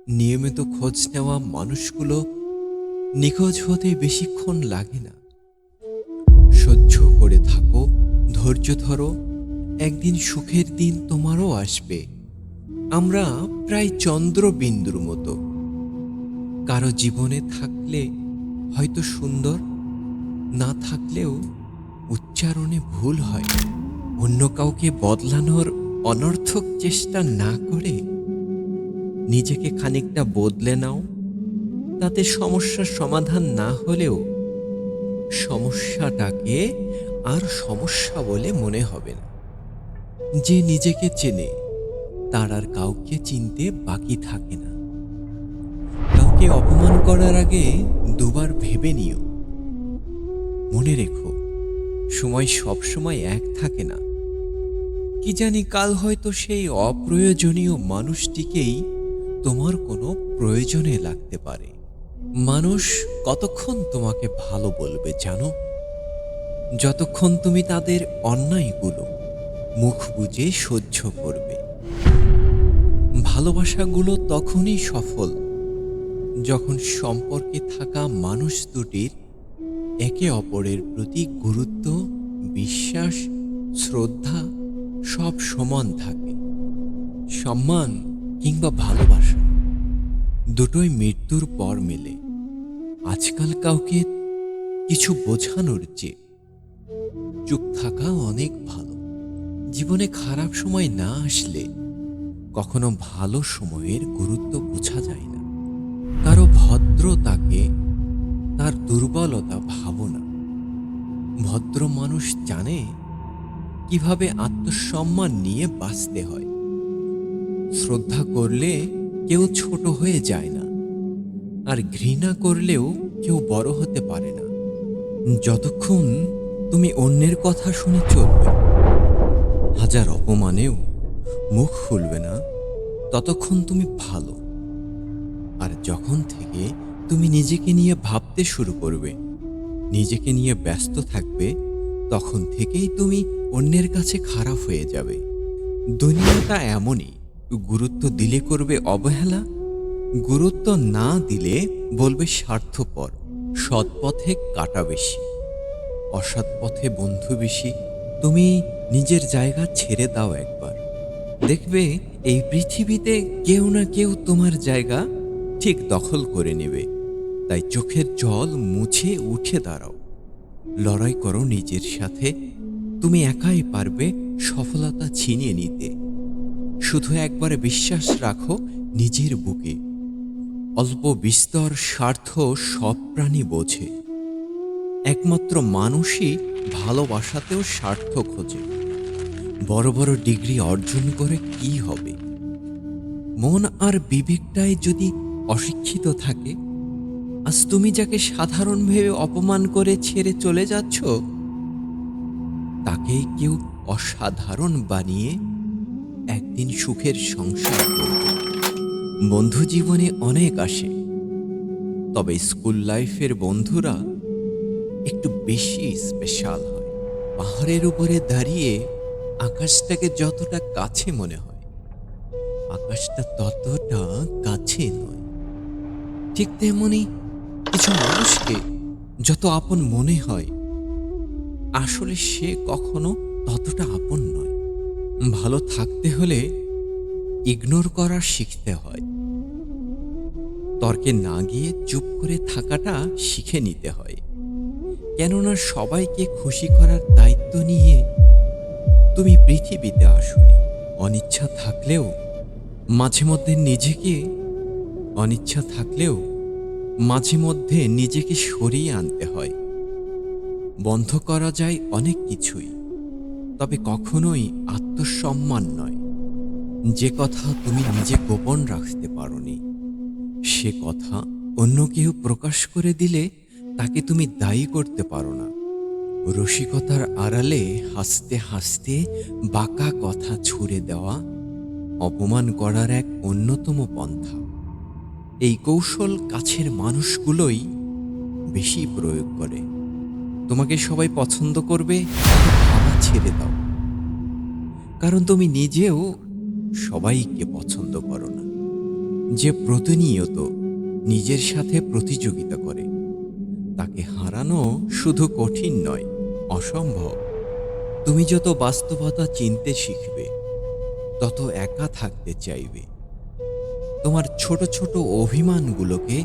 নিয়মিত খোঁজ নেওয়া মানুষগুলো নিখোঁজ হতে বেশিক্ষণ লাগে না। সহ্য করে থাকো, ধৈর্য ধরো, একদিন সুখের দিন তোমারও আসবে। আমরা প্রায় চন্দ্রবিন্দুর মতো, কারো জীবনে থাকলে হয়তো সুন্দর, না থাকলেও উচ্চারণে ভুল হয়। অন্য কাউকে বদলানোর অনর্থক চেষ্টা না করে নিজেকে খানিকটা বদলে নাও। তাতে সমস্যার সমাধান না হলেও সমস্যাটাকে আর সমস্যা বলে মনে হবে না। যে নিজেকে চেনে তার আর কাউকে চিনতে বাকি থাকে না। কাউকে অপমান করার আগে দুবার ভেবে নিও। মনে রেখো, সময় সবসময় এক থাকে না। কি জানি কাল হয়তো সেই অপ্রয়োজনীয় মানুষটিকেই তোমার কোনো প্রয়োজনে লাগতে পারে। মানুষ কতক্ষণ তোমাকে ভালো বলবে জানো? যতক্ষণ তুমি তাদের অন্যায়গুলো মুখ বুজে সহ্য করবে। ভালোবাসাগুলো তখনই সফল যখন সম্পর্কে থাকা মানুষ দুটির একে অপরের প্রতি গুরুত্ব, বিশ্বাস, শ্রদ্ধা সব সমান থাকে। সম্মান কিংবা ভালোবাসা দুটোই মৃত্যুর পর মেলে। আজকাল কাউকে কিছু বোঝানোর চেয়ে চুপ থাকা অনেক ভালো। জীবনে খারাপ সময় না আসলে কখনো ভালো সময়ের গুরুত্ব বোঝা যায় না। কারো ভদ্রতাকে তার দুর্বলতা ভাবো না। ভদ্র মানুষ জানে কিভাবে আত্মসম্মান নিয়ে বাঁচতে হয়। শ্রদ্ধা করলে কেউ ছোট হয়ে যায় না, আর ঘৃণা করলেও কেউ বড় হতে পারে না। যতক্ষণ তুমি অন্যের কথা শুনে চলবে, হাজার অপমানেও মুখ খুলবে না, ততক্ষণ তুমি ভালো। আর যখন থেকে তুমি নিজেকে নিয়ে ভাবতে শুরু করবে, নিজেকে নিয়ে ব্যস্ত থাকবে, তখন থেকেই তুমি অন্যের কাছে খারাপ হয়ে যাবে। দুনিয়াটা এমনই, গুরুত্ব দিলে করবে অবহেলা, গুরুত্ব না দিলে বলবে স্বার্থপর। সৎ পথে কাটা বেশি, অসৎ পথে বন্ধু বেশি। তুমি নিজের জায়গা ছেড়ে দাও একবার, দেখবে এই পৃথিবীতে কেউ না কেউ তোমার জায়গা ঠিক দখল করে নেবে। তাই চোখের জল মুছে উঠে দাঁড়াও, লড়াই করো নিজের সাথে। তুমি একাই পারবে সফলতা ছিনিয়ে নিতে। শুধু একবার বিশ্বাস রাখো নিজের বুকে। অল্প বিস্তর স্বার্থ সব প্রাণী বোঝে, একমাত্র মানুষই ভালোবাসাতেও স্বার্থ খোঁজে। বড় বড় ডিগ্রি অর্জন করে কি হবে? মন আর বিবেকটাই যদি অশিক্ষিত থাকে, আজ তুমি যাকে সাধারণ ভেবে অপমান করে ছেড়ে চলে যাচ্ছ, তাকেই কেউ অসাধারণ বানিয়ে একদিন সুখের সংসার করবে। বন্ধু জীবনে অনেক আসে, তবে স্কুল লাইফের বন্ধুরা একটু বেশি স্পেশাল হয়। পাহাড়ের উপরে দাঁড়িয়ে আকাশটাকে যতটা কাছে মনে হয়, আকাশটা ততটা কাছে নয়। ঠিক তেমনি কিছু মানুষকে যত আপন মনে হয়, আসলে সে কখনো ততটা আপন নয়। ভালো থাকতে হলে ইগনোর করা শিখতে হয়। তর্কে না গিয়ে চুপ করে থাকাটা শিখে নিতে হয়। কেননা সবাইকে খুশি করার দায়িত্ব নিয়ে তুমি পৃথিবীতে আসোনি। অনিচ্ছা থাকলেও মাঝে মধ্যে নিজেকে সরিয়ে আনতে হয়। বন্ধ করা যায় অনেক কিছুই, তবে কখনোই আত্মসম্মান নয়। যে কথা তুমি নিজে গোপন রাখতে পারোনি, সে কথা অন্য কেউ প্রকাশ করে দিলে তাকে তুমি দায়ী করতে পারো না। রসিকতার আড়ালে হাসতে হাসতে বাঁকা কথা ছুড়ে দেওয়া অপমান করার এক অন্যতম পন্থা। এই কৌশল কাছের মানুষগুলোই বেশি প্রয়োগ করে। তোমাকে সবাই পছন্দ করবে, ভাবা ছেড়ে দাও। কারণ তুমি নিজেও সবাইকে পছন্দ করো না। যে প্রতিনিয়ত নিজের সাথে প্রতিযোগিতা করে, তাকে হারানো শুধু কঠিন নয়, অসম্ভব। তুমি যত বাস্তবতা চিনতে শিখবে, তত একা থাকতে চাইবে। তোমার ছোট ছোট অভিমানগুলোকে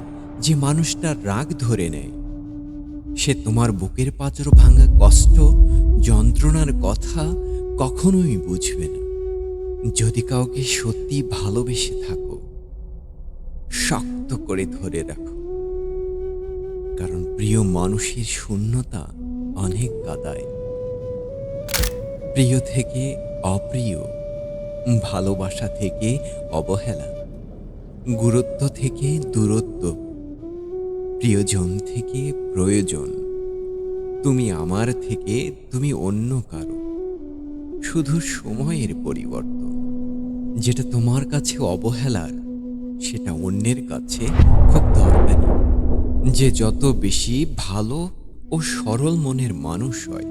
যে মানুষটা রাগ ধরে নেয়, সে তোমার বুকের পাঁজর ভাঙা কষ্ট, যন্ত্রণার কথা কখনোই বুঝবে না। যদি কাউকে সত্যি ভালোবেসে থাকো, শক্ত করে ধরে রাখো, কারণ প্রিয় মানুষের শূন্যতা অনেক কাঁদায়। প্রিয় থেকে অপ্রিয়, ভালোবাসা থেকে অবহেলা, গুরুত্ব থেকে দূরত্ব, প্রিয়জন থেকে প্রয়োজন, তুমি আমার থেকে তুমি অন্য কারো, শুধু সময়ের পরিবর্তন। যেটা তোমার কাছে অবহেলার, সেটা অন্যের কাছে খুব দরকারি। যে যত বেশি ভালো ও সরল মনের মানুষ হয়,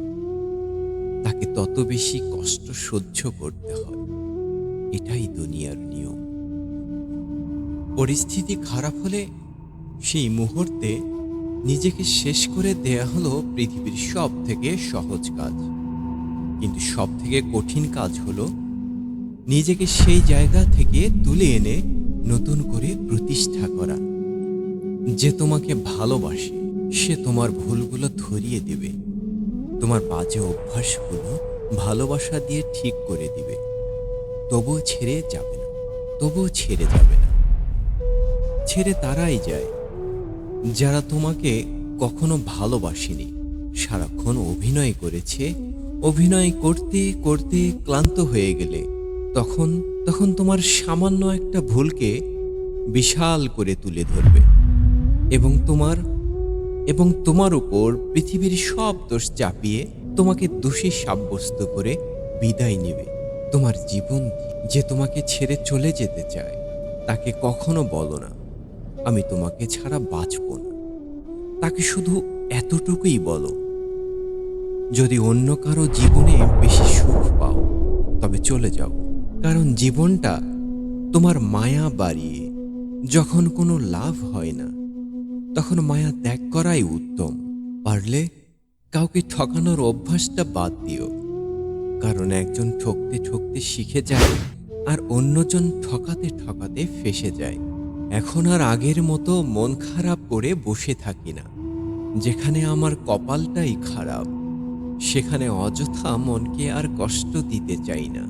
তাকে তত বেশি কষ্ট সহ্য করতে হয়। এটাই দুনিয়ার নিয়ম। পরিস্থিতি খারাপ হলে সেই মুহূর্তে নিজেকে শেষ করে দেয়া হলো পৃথিবীর সব থেকে সহজ কাজ। কিন্তু সব থেকে কঠিন কাজ হলো নিজেকে সেই জায়গা থেকে তুলে এনে নতুন করে প্রতিষ্ঠা করা। যে তোমাকে ভালোবাসে, সে তোমার ভুলগুলো ধরিয়ে দেবে, তোমার বাজে অভ্যাসগুলো ভালোবাসা দিয়ে ঠিক করে দিবে। তবুও ছেড়ে যাবে না, তবুও ছেড়ে যাবে না। ছেড়ে তারাই যায় যারা তোমাকে কখনো ভালোবাসেনি, সারাক্ষণ অভিনয় করেছে। অভিনয় করতে করতে ক্লান্ত হয়ে গেলে তখন তখন তোমার সামান্য একটা ভুলকে বিশাল করে তুলে ধরবে এবং তোমার উপর পৃথিবীর সব দোষ চাপিয়ে তোমাকে দোষী সাব্যস্ত করে বিদায় নেবে। তোমার জীবন যে তোমাকে ছেড়ে চলে যেতে চায়, তাকে কখনো বলো না আমি তোমাকে ছাড়া বাঁচব না। তাকে শুধু এতটুকুই বলো, যদি অন্য কারো জীবনে বেশি সুখ পাও, তবে চলে যাও। কারণ জীবনটা তোমার মায়া বাড়িয়ে যখন কোনো লাভ হয় না, তখন মায়া ত্যাগ করাই উত্তম। পারলে কাউকে ঠকানোর অভ্যাসটা বাদ দিও, কারণ একজন ঠকতে ঠকতে শিখে যায় আর অন্যজন ঠকাতে ঠকাতে ফেঁসে যায়। এখন আর আগের মতো মন খারাপ করে বসে থাকি না। যেখানে আমার কপালটাই খারাপ, সেখানে অযথা মনকে আর কষ্ট দিতে চাই না।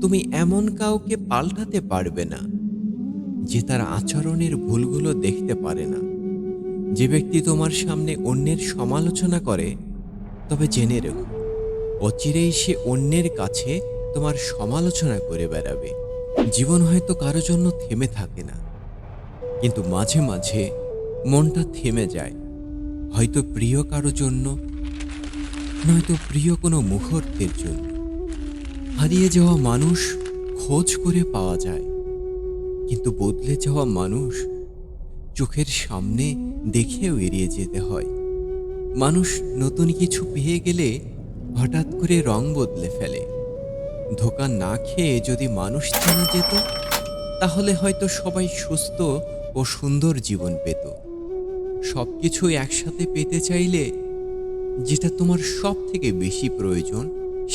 তুমি এমন কাউকে পাল্টাতে পারবে না যে তার আচরণের ভুলগুলো দেখতে পারে না। যে ব্যক্তি তোমার সামনে অন্যের সমালোচনা করে, তবে জেনে রেখো অচিরেই সে অন্যের কাছে তোমার সমালোচনা করে বেড়াবে। জীবন হয়তো কারো জন্য থেমে থাকে না, কিন্তু মাঝে মাঝে মনটা থেমে যায়, হয়তো প্রিয় কারো জন্য, নয়তো প্রিয় কোনো মুহূর্তের জন্য। হারিয়ে যাওয়া মানুষ খোঁজ করে পাওয়া যায়, কিন্তু বদলে যাওয়া মানুষ চোখের সামনে দেখেও এড়িয়ে যেতে হয়। মানুষ নতুন কিছু পেয়ে গেলে হঠাৎ করে রং বদলে ফেলে। ধোঁকা না খেয়ে যদি মানুষ চেনা যেত, তাহলে হয়তো সবাই সুস্থ ও সুন্দর জীবন পেত। সবকিছু একসাথে পেতে চাইলে যেটা তোমার সব থেকে বেশি প্রয়োজন,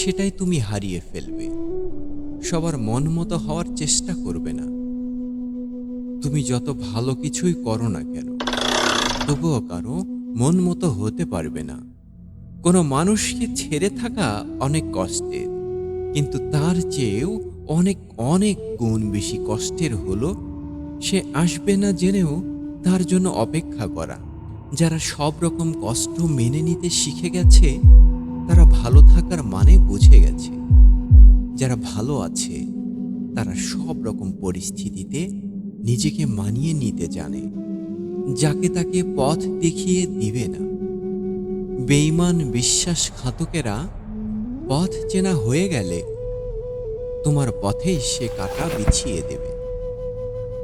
সেটাই তুমি হারিয়ে ফেলবে। সবার মন মতো হওয়ার চেষ্টা করবে না। তুমি যত ভালো কিছুই করো না কেন, তবুও কারো মন মতো হতে পারবে না। কোনো মানুষকে ছেড়ে থাকা অনেক কষ্টের, কিন্তু তার চেয়েও অনেক অনেক গুণ বেশি কষ্টের হলো সে আসবে না জেনেও তার জন্য অপেক্ষা করা। যারা সব রকম কষ্ট মেনে নিতে শিখে গেছে, তারা ভালো থাকার মানে বুঝে গেছে। যারা ভালো আছে, তারা সব রকম পরিস্থিতিতে নিজেকে মানিয়ে নিতে জানে। যাকে তাকে পথ দেখিয়ে দিবে না। বেঈমান বিশ্বাসঘাতকেরা পথ চেনা হয়ে গেলে তোমার পথেই সে কাঁটা বিছিয়ে দেবে।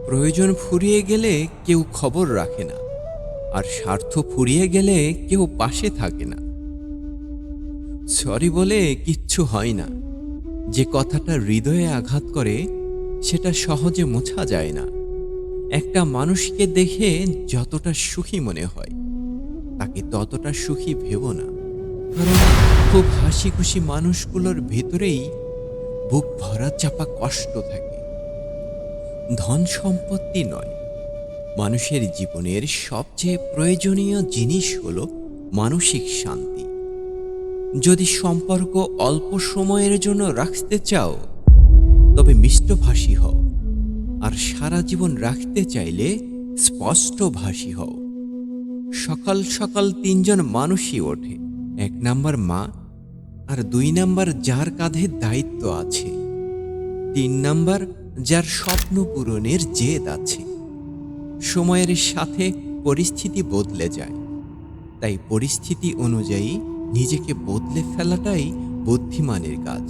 প্রয়োজন ফুরিয়ে গেলে কেউ খবর রাখে না, আর স্বার্থ ফুরিয়ে গেলে কেউ পাশে থাকে না। সরি বলে কিচ্ছু হয় না, যে কথাটা হৃদয়ে আঘাত করে সেটা সহজে মোছা যায় না। একটা মানুষকে দেখে যতটা সুখী মনে হয় তাকে ততটা সুখী ভেবো না, কারণ খুব হাসি খুশি মানুষগুলোর ভেতরেই বুক ভরা চাপা কষ্ট থাকে। ধন সম্পত্তি নয়, মানুষের জীবনের সবচেয়ে প্রয়োজনীয় জিনিস হলো মানসিক শান্তি। যদি সম্পর্ক অল্প সময়ের জন্য রাখতে চাও তবে মিষ্টভাষী হও, আর সারা জীবন রাখতে চাইলে স্পষ্টভাষী হও। সকাল সকাল তিনজন মানুষই ওঠে, 1 নাম্বার মা, আর 2 নাম্বার যার কাঁধে দায়িত্ব আছে, 3 নাম্বার যার স্বপ্ন পূরণের জেদ আছে। সময়ের সাথে পরিস্থিতি বদলে যায়, তাই পরিস্থিতি অনুযায়ী নিজেকে বদলে ফেলাটাই বুদ্ধিমানের কাজ।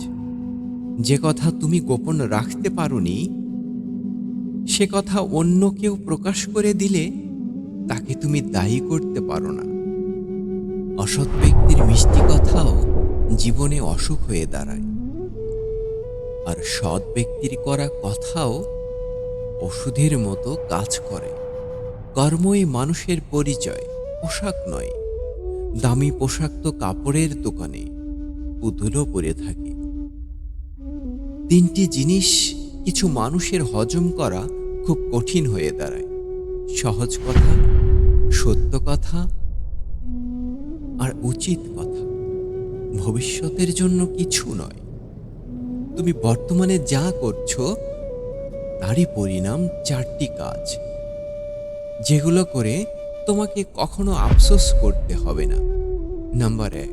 যে কথা তুমি গোপন রাখতে পারোনি সে কথা অন্য কেউ প্রকাশ করে দিলে তাকে তুমি দায়ী করতে পারো না। অসৎ ব্যক্তির মিষ্টি কথাও জীবনে অসুখ হয়ে দাঁড়ায়, আর সৎ ব্যক্তির করা কথাও ওষুধের মতো কাজ করে। কর্মই মানুষের পরিচয়, পোশাক নয়। দামি পোশাক তো কাপড়ের দোকানে পুতুলও পরে থাকে। 3টি জিনিস কিছু মানুষের হজম করা খুব কঠিন হয়ে দাঁড়ায়: সহজ কথা, সত্য কথা আর উচিত কথা। ভবিষ্যতের জন্য কিছু নয়, তুমি বর্তমানে যা করছো তারই পরিণাম 4টি কাজ, যেগুলো করে তোমাকে কখনো আফসোস করতে হবে না। নাম্বার 1,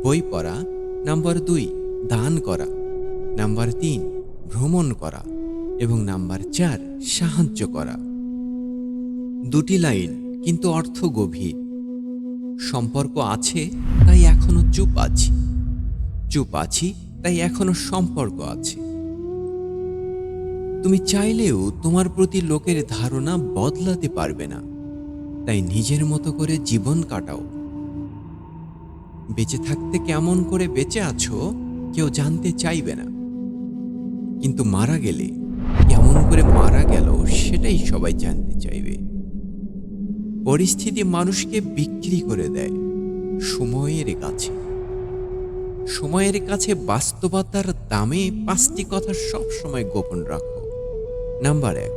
বই পড়া। নাম্বার 2, দান করা। নাম্বার 3, ভ্রমণ করা। এবং নাম্বার 4, সাহায্য করা। 2টি লাইন, কিন্তু অর্থ গভীর। সম্পর্ক আছে তাই এখনো চুপ আছি, চুপ আছি তাই এখনো সম্পর্ক আছে। তুমি চাইলেও তোমার প্রতি লোকের ধারণা বদলাতে পারবে না, তাই নিজের মতো করে জীবন কাটাও। বেঁচে থাকতে কেমন করে বেঁচে আছো কেউ জানতে চাইবে না, কিন্তু মারা গেলে কেমন করে মারা গেল সেটাই সবাই জানতে চাইবে। পরিস্থিতি মানুষকে বিক্রি করে দেয় সময়ের কাছে। সময়ের কাছে বাস্তবতার দামে 5টি কথা সবসময় গোপন রাখো। নাম্বার 1,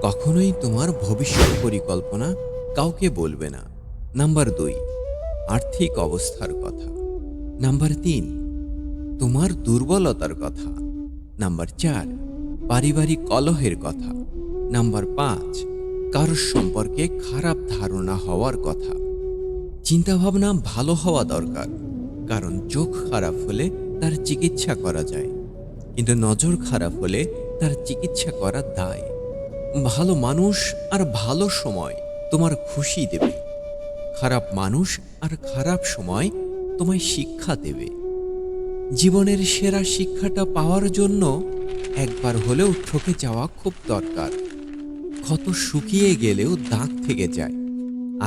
কখনোই তোমার ভবিষ্যৎ পরিকল্পনা কাউকে বলবে না। নাম্বার 2, আর্থিক অবস্থার কথা। নাম্বার 3, তোমার দুর্বলতার কথা। নাম্বার 4, পারিবারিক কলহের কথা। নাম্বার 5, কারোর সম্পর্কে খারাপ ধারণা হওয়ার কথা। চিন্তাভাবনা ভালো হওয়া দরকার, কারণ চোখ খারাপ হলে তার চিকিৎসা করা যায়, কিন্তু নজর খারাপ হলে তার চিকিৎসা করা দায়। ভালো মানুষ আর ভালো সময় তোমার খুশি দেবে, খারাপ মানুষ আর খারাপ সময় তোমায় শিক্ষা দেবে। জীবনের সেরা শিক্ষাটা পাওয়ার জন্য একবার হলেও ঠকে যাওয়া খুব দরকার। ক্ষত শুকিয়ে গেলেও দাগ থেকে যায়,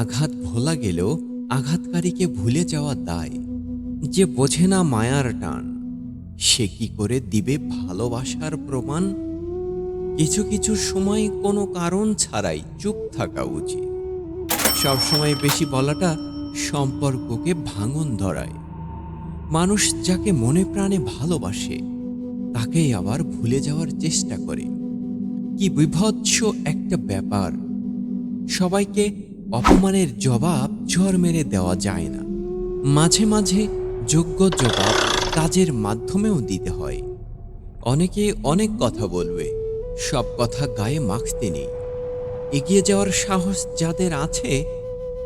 আঘাত ভোলা গেলেও আঘাতকারীকে ভুলে যাওয়া দায়। যে বোঝে না মায়ার টান সে কি করে দিবে ভালোবাসার প্রমাণ? কিছু কিছু সময় কোনো কারণ ছাড়াই চুপ থাকা উচিত। সবসময় বেশি বলাটা সম্পর্ককে ভাঙন ধরায়। মানুষ যাকে মনে প্রাণে ভালোবাসে তাকেই আবার ভুলে যাওয়ার চেষ্টা করে। কি বিভৎস একটা ব্যাপার! সবাইকে অপমানের জবাব ঝড় মেরে দেওয়া যায় না, মাঝে মাঝে যোগ্য জবাব কাজের মাধ্যমেও দিতে হয়। অনেকে অনেক কথা বলবে, সব কথা গায়ে মাখতে নেই। এগিয়ে যাওয়ার সাহস যাদের আছে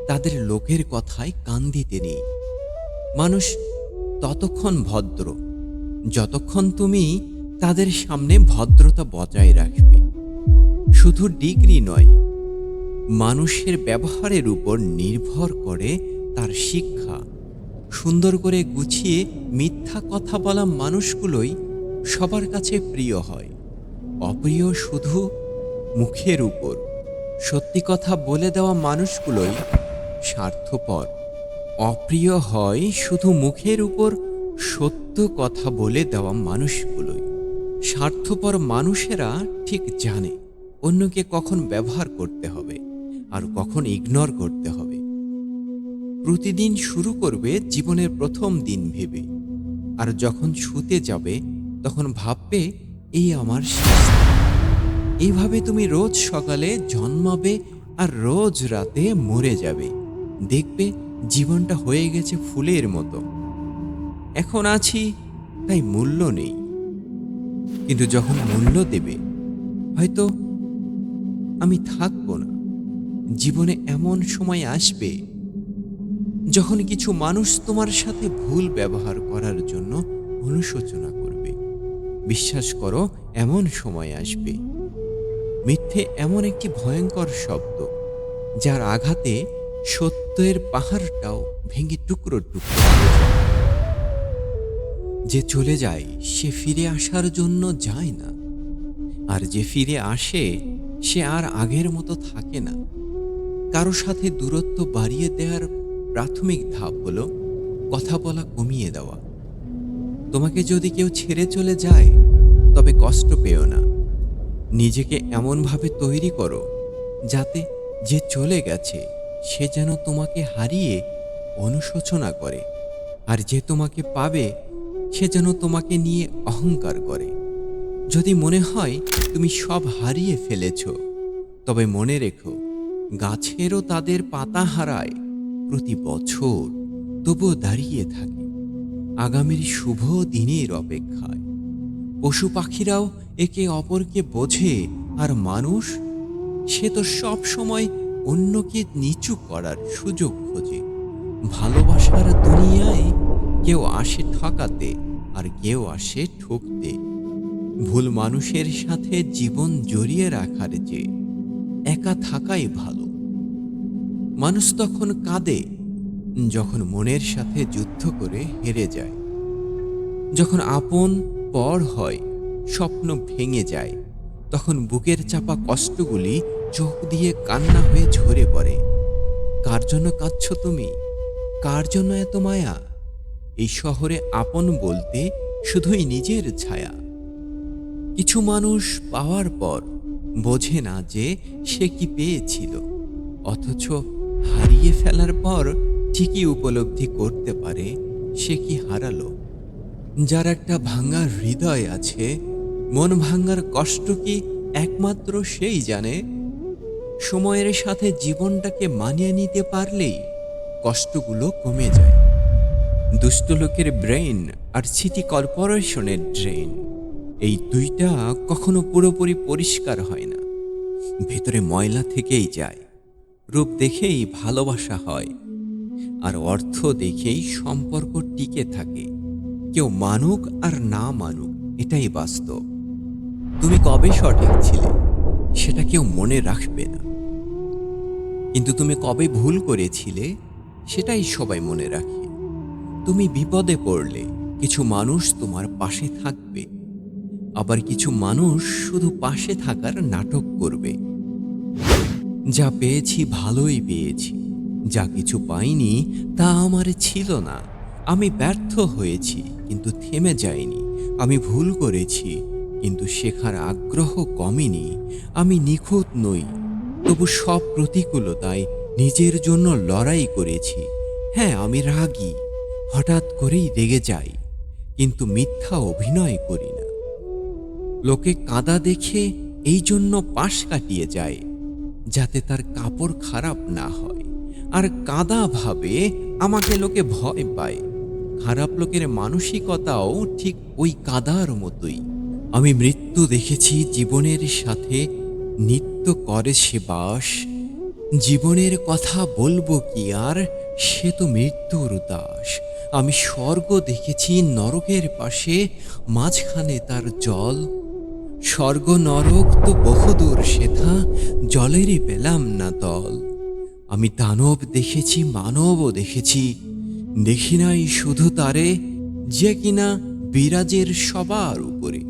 তাদের লোকের কথায় কান দিতে নেই। মানুষ ততক্ষণ ভদ্র যতক্ষণ তুমি তাদের সামনে ভদ্রতা বজায় রাখবে। শুধু ডিগ্রি নয়, মানুষের ব্যবহারের উপর নির্ভর করে তার শিক্ষা। সুন্দর করে গুছিয়ে মিথ্যা কথা বলা মানুষগুলোই সবার কাছে প্রিয় হয়। অপ্রিয় শুধু মুখের উপর। সত্যি কথা বলে দেওয়া মানুষগুলোই স্বার্থপর। অপ্রিয় হয় শুধু মুখের উপর সত্য কথা বলে দেওয়া মানুষগুলোই। স্বার্থপর মানুষেরা ঠিক জানে অন্যকে কখন ব্যবহার করতে হবে আর কখন ইগনোর করতে হবে। প্রতিদিন শুরু করবে জীবনের প্রথম দিন ভেবে, আর যখন শুতে যাবে তখন ভাববে এই আমার শেষ দিন। এইভাবে তুমি রোজ সকালে জন্মাবে আর রোজ রাতে মরে যাবে। দেখবে জীবনটা হয়ে গেছে ফুলের মতো। এখন আছি তাই মূল্য নেই, কিন্তু যখন মূল্য দেবে হয়তো আমি থাকবো না। জীবনে এমন সময় আসবে যখন কিছু মানুষ তোমার সাথে ভুল ব্যবহার করার জন্য অনুশোচনা করবে। বিশ্বাস করো, এমন সময় আসবে। মিথ্যে এমন একটি ভয়ঙ্কর শব্দ যার আঘাতে সত্যের পাহাড়টাও ভেঙে টুকরো টুকরো হয়ে যায়। যে চলে যায় সে ফিরে আসার জন্য যায় না, আর যে ফিরে আসে সে আর আগের মতো থাকে না। কারো সাথে দূরত্ব বাড়িয়ে দেওয়ার প্রাথমিক ধাপ হলো কথা বলা কমিয়ে দেওয়া। তোমাকে যদি কেউ ছেড়ে চলে যায় তবে কষ্ট পেও না। নিজেকে এমনভাবে তৈরি করো যাতে যে চলে গেছে সে যেন তোমাকে হারিয়ে অনুশোচনা করে, আর যে তোমাকে পাবে সে যেন তোমাকে নিয়ে অহংকার করে। যদি মনে হয় তুমি সব হারিয়ে ফেলেছ, তবে মনে রেখো গাছেরও তাদের পাতা হারায় প্রতি বছর, তবুও দাঁড়িয়ে থাকে আগামীর শুভ দিনের অপেক্ষায়। পশু পাখিরাও একে অপরকে বোঝে, আর মানুষ সে তো সব সময় অন্যকে নিচু করার সুযোগ খোঁজে। ভালোবাসার দুনিয়ায় কেউ আসে ঠকাতে আর কেউ আসে ঠকতে। ভুল মানুষের সাথে জীবন জড়িয়ে রাখার যে একা থাকাই ভালো। মানুষ তখন কাঁদে যখন মনের সাথে যুদ্ধ করে হেরে যায়, যখন আপন পর হয়, স্বপ্ন ভেঙে যায়, তখন বুকের চাপা কষ্টগুলি চোখ দিয়ে কান্না হয়ে ঝরে পড়ে। কার জন্য কাঁদছ তুমি? কার জন্য এত মায়া? এই শহরে আপন বলতে শুধুই নিজের ছায়া। কিছু মানুষ পাওয়ার পর বোঝে না যে সে কি পেয়েছিল, অথচ হারিয়ে ফেলার পর ঠিকই উপলব্ধি করতে পারে সে কি হারালো। যার একটা ভাঙা হৃদয় আছে, মন ভাঙার কষ্ট কি একমাত্র সেই জানে। সময়ের সাথে জীবনটাকে মানিয়ে নিতে পারলেই কষ্টগুলো কমে যায়। দুষ্ট লোকের ব্রেইন আর সিটি কর্পোরেশনের ড্রেন, এই দুইটা কখনো পুরোপুরি পরিষ্কার হয় না। ভেতরে ময়লা থেকেই যায়। রূপ দেখেই ভালোবাসা হয়, আর অর্থ দেখেই সম্পর্ক টিকে থাকে। কেউ মানুক আর না মানুক, এটাই বাস্তব। তুমি কবে সঠিক ছিলে সেটা কেউ মনে রাখবে না, কিন্তু তুমি কবে ভুল করেছিলে সেটাই সবাই মনে রাখে। তুমি বিপদে পড়লে কিছু মানুষ তোমার পাশে থাকবে, আবার কিছু মানুষ শুধু পাশে থাকার নাটক করবে। যা পেয়েছি ভালোই পেয়েছি, যা কিছু পাইনি তা আমার ছিল না। আমি ব্যর্থ হয়েছি কিন্তু থেমে যাইনি। আমি ভুল করেছি কিন্তু শেখার আগ্রহ কমেনি। আমি নিখুঁত নই, তবু সব প্রতিকূলতায় নিজের জন্য লড়াই করেছি। হ্যাঁ, আমি রাগী, হঠাৎ করেই রেগে যাই, কিন্তু মিথ্যা অভিনয় করি না। লোকে কাদা দেখে এই জন্য পাশ কাটিয়ে যায় যাতে তার কাপড় খারাপ না হয়, আর কাদা ভাবে আমাকে লোকে ভয় পায়। খারাপ লোকের মানসিকতাও ঠিক ওই কাদার মতোই। আমি মৃত্যু দেখেছি জীবনের সাথে, নিত্য করে সে বাস। জীবনের কথা বলবো কি আর, সে তো মৃত্যুর দাস। আমি স্বর্গ দেখেছি নরকের পাশে, মাঝখানে তার জল। স্বর্গ নরক তো বহুদূর সেথা, জলেরই পেলাম না তল। আমি দানব দেখেছি, মানবও দেখেছি, দেখি নাই শুধু তারে, যে কিনা বিরাজের সবার উপরে।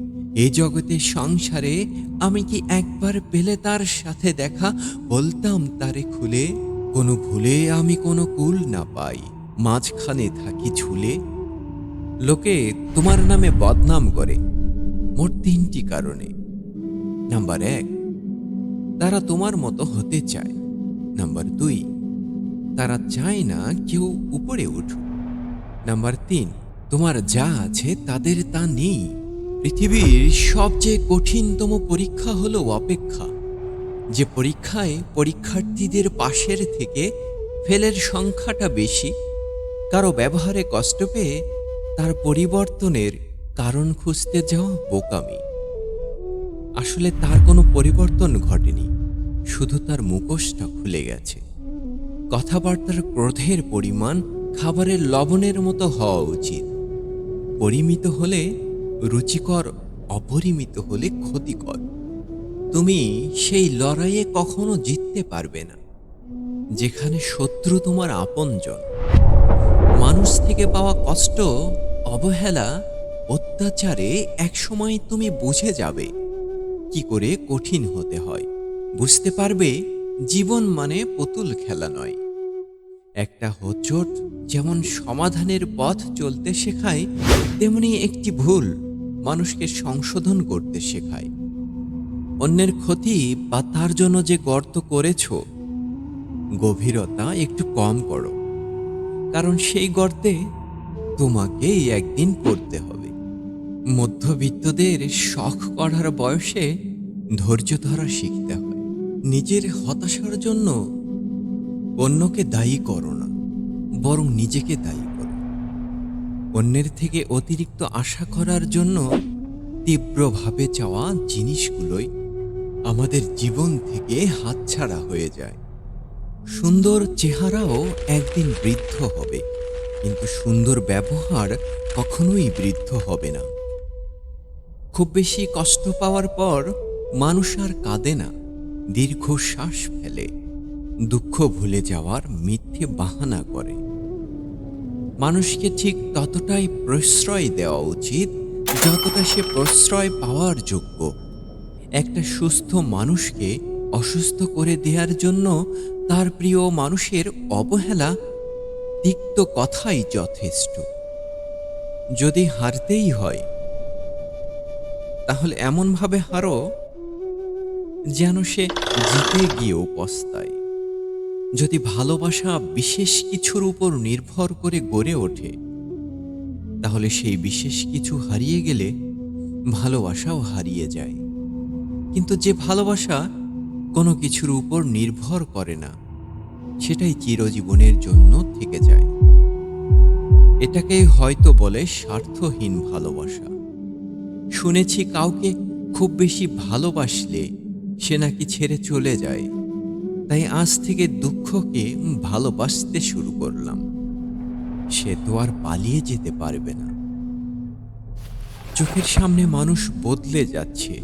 এ জগতে সংসারে আমি কি একবার পেলে তার সাথে দেখা, বলতাম তারে খুলে। কোনো ভুলে আমি কোনো কুল না পাই, মাঝখানে থাকি ঝুলে। লোকে তোমার নামে বদনাম করে মোট 3টি কারণে। নাম্বার 1, তারা তোমার মতো হতে চায়। নাম্বার 2, তারা চায় না কেউ উপরে উঠুক। নাম্বার 3, তোমার যা আছে তাদের তা নেই। পৃথিবীর সবচেয়ে কঠিনতম পরীক্ষা হলো অপেক্ষা। যে পরীক্ষায় পরীক্ষার্থীদের পাশের থেকে ফেলের সংখ্যাটা বেশি। কারো ব্যবহারে কষ্ট পেয়ে তার পরিবর্তনের কারণ খুঁজতে যাওয়া বোকামি। আসলে তার কোনো পরিবর্তন ঘটেনি, শুধু তার মুখোশটা খুলে গেছে। কথাবার্তার ক্রোধের পরিমাণ খাবারের লবণের মতো হওয়া উচিত। পরিমিত হলে রুচিকর, অপরিমিত হলে ক্ষতিকর। তুমি সেই লড়াইয়ে কখনো জিততে পারবে না যেখানে শত্রু তোমার আপনজন। মানুষ থেকে পাওয়া কষ্ট, অবহেলা, অত্যাচারে একসময় তুমি বুঝে যাবে কি করে কঠিন হতে হয়। বুঝতে পারবে জীবন মানে পুতুল খেলা নয়। একটা হোঁচট যেমন সমাধানের পথ চলতে শেখায়, তেমনি একটি ভুল মানুষকে সংশোধন করতে শেখায়। অন্যের ক্ষতি বা তার জন্য যে গর্ত করেছ, গভীরতা একটু কম করো, কারণ সেই গর্তে তোমাকেই একদিন পড়তে হবে। মধ্যবিত্তদের শখ করার বয়সে ধৈর্য ধরা শিখতে হয়। নিজের হতাশার জন্য অন্যকে দায়ী করো না, বরং নিজেকে দায়ী করো। অন্যের থেকে অতিরিক্ত আশা করার জন্য তীব্রভাবে চাওয়া জিনিসগুলোই আমাদের জীবন থেকে হাতছাড়া হয়ে যায়। সুন্দর চেহারাও একদিন বৃদ্ধ হবে, কিন্তু সুন্দর ব্যবহার কখনোই বৃদ্ধ হবে না। খুব বেশি কষ্ট পাওয়ার পর মানুষ আর কাঁদে না, দীর্ঘশ্বাস ফেলে, দুঃখ ভুলে যাওয়ার মিথ্যে বাহানা করে। মানুষকে ঠিক ততটাই প্রশ্রয় দেওয়া উচিত যতটা সে প্রশ্রয় পাওয়ার যোগ্য। একটা সুস্থ মানুষকে অসুস্থ করে দেওয়ার জন্য তার প্রিয় মানুষের অবহেলা, তিক্ত কথাই যথেষ্ট। যদি হারতেই হয়, তাহলে এমনভাবে হারো যেন সে জিতে গিয়েও পস্তায়। যদি ভালোবাসা বিশেষ কিছুর উপর নির্ভর করে গড়ে ওঠে, তাহলে সেই বিশেষ কিছু হারিয়ে গেলে ভালোবাসাও হারিয়ে যায়। কিন্তু যে ভালোবাসা কোনো কিছুর উপর নির্ভর করে না, সেটাই চিরজীবনের জন্য থেকে যায়। এটাকে হয়তো বলে স্বার্থহীন ভালোবাসা। শুনেছি কাউকে খুব বেশি ভালোবাসলে সে নাকি ছেড়ে চলে যায়। তাই আজ থেকে দুঃখকে ভালোবাসতে শুরু করলাম। সে তো আর পালিয়ে যেতে পারবে না। চোখের সামনে মানুষ বদলে যাচ্ছে,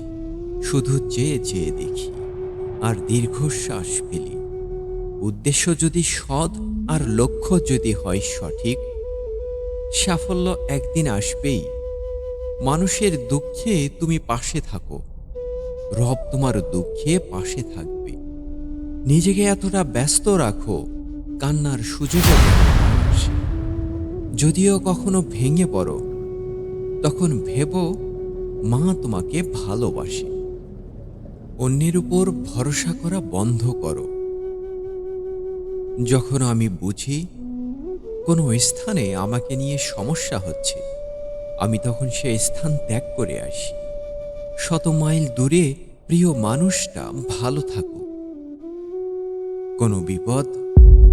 শুধু চেয়ে চেয়ে দেখি আর দীর্ঘশ্বাস ফেলি। উদ্দেশ্য যদি সৎ আর লক্ষ্য যদি হয় সঠিক, সাফল্য একদিন আসবেই। মানুষের দুঃখে তুমি পাশে থাকো, রব তোমার দুঃখে পাশে থাকবে। নিজেকে এতটা ব্যস্ত রাখো, কান্নার সুযোগে আসে। যদিও কখনো ভেঙে পড়ো, তখন ভেবো মা তোমাকে ভালোবাসে। অন্যের উপর ভরসা করা বন্ধ করো। যখন আমি বুঝি কোনো স্থানে আমাকে নিয়ে সমস্যা হচ্ছে, আমি তখন সে স্থান ত্যাগ করে আসি। 100 মাইল দূরে প্রিয় মানুষটা ভালো থাকুক, কোনো বিপদ